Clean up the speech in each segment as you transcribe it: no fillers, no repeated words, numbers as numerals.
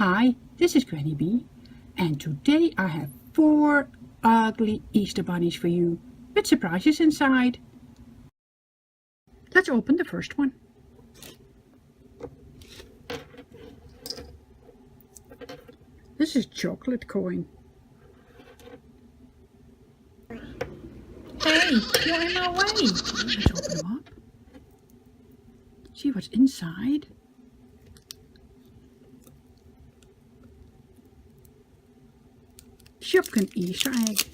Hi, this is Granny B, and today I have 4 ugly Easter bunnies for you, with surprises inside. Let's open the first one. This is chocolate coin. Hey, you're in my way! Let's open them up. See what's inside. Shopkins Easter egg.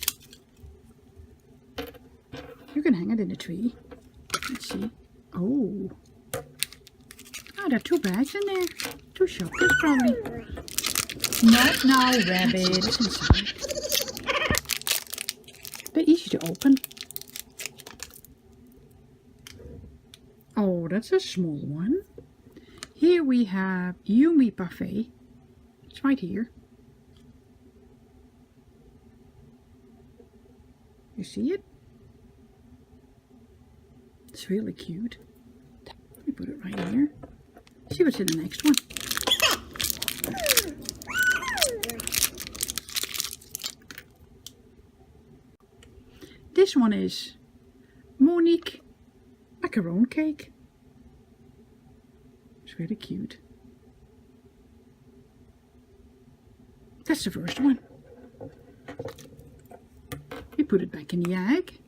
You can hang it in a tree. Let's see. Oh. Ah, there are 2 bags in there. 2 Shopkins probably. Not now, rabbit. What's inside? They're easy to open. Oh, that's a small one. Here we have Yummy Parfait. It's right here. You see it? It's really cute. Let me put it right here. See what's in the next one. This one is Monique macaron cake. It's really cute. That's the first one. We put it back in the egg.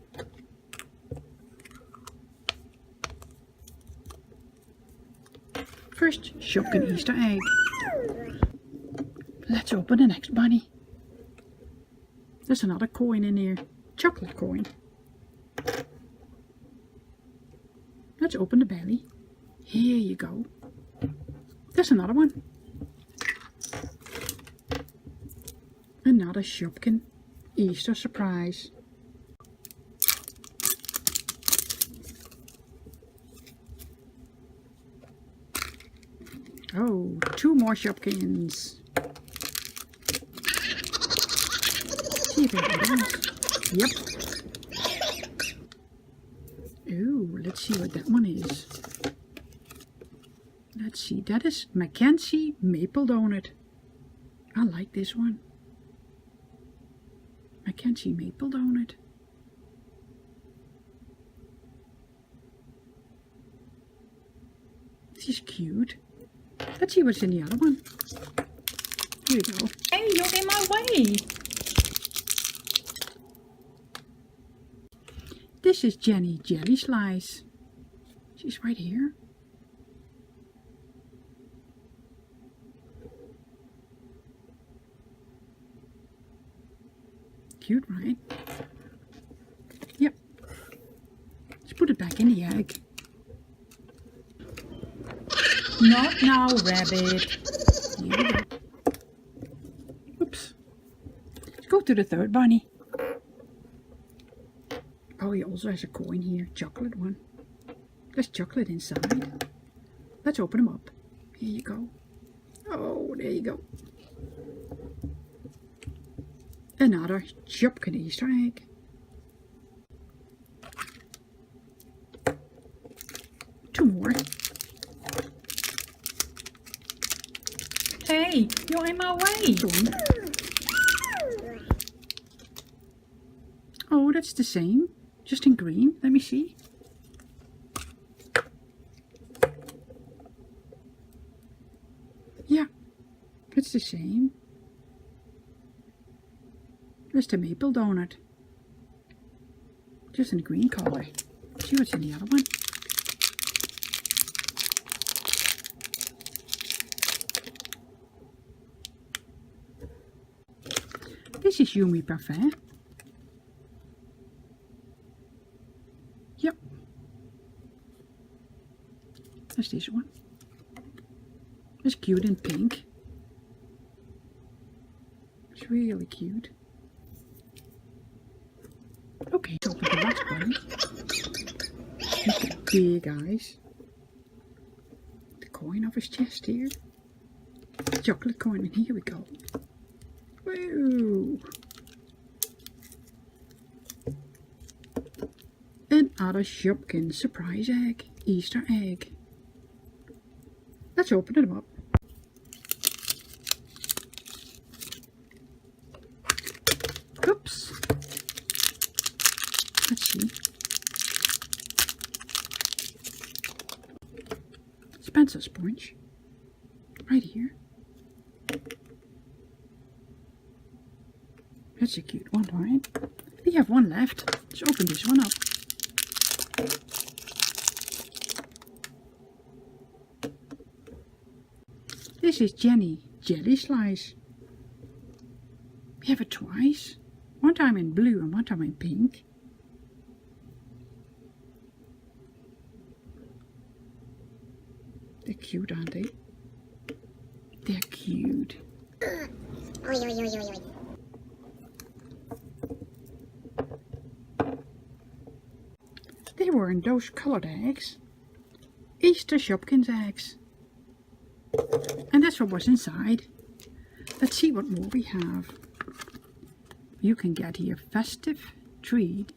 First, Shopkins Easter egg. Let's open the next bunny. There's another coin in here. Chocolate coin. Let's open the belly. Here you go. There's another one. Another Shopkins Easter surprise. Oh, 2 more Shopkins. See if it is. Yep. Ooh, let's see what that one is. Let's see, that is Mackenzie maple donut. I like this one. Mackenzie maple donut. This is cute. Let's see what's in the other one. Here we go. Hey, you're in my way. This is Jenny Jelly Slice. She's right here. Cute, right? Yep. Let's put it back in the egg. Not now, rabbit. Here we go. Oops. Let's go to the third bunny. Oh, he also has a coin here. Chocolate one. There's chocolate inside. Let's open them up. Here you go. Oh, there you go. Another Shopkins Easter egg. Two more. Hey, you're in my way. Oh, that's the same. Just in green. Let me see. Yeah, it's the same. There's the maple donut. Just in green color. See what's in the other one. This is Yummy Parfait. Yep. There's this one. It's cute in pink. It's really cute. Okay, let's open the last bunny. He's got big eyes. The coin off his chest here. Chocolate coin, and here we go. Woo! Another Shopkins surprise egg. Easter egg. Let's open them up. pencil sponge. Right here. That's a cute one, right? We have one left. Let's open this one up. This is Jenny Jelly Slice. We have it twice. One time in blue and one time in pink. They're cute, aren't they? They're cute. They were in those colored eggs. Easter Shopkins eggs. And that's what was inside. Let's see what more we have. You can get here festive treat.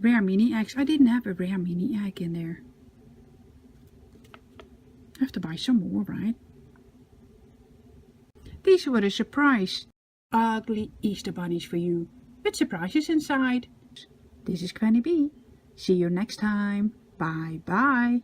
Rare mini eggs. I didn't have a rare mini egg in there. I have to buy some more, right? These were a surprise. Ugly Easter bunnies for you, with surprises inside. This is Granny B. See you next time. Bye bye.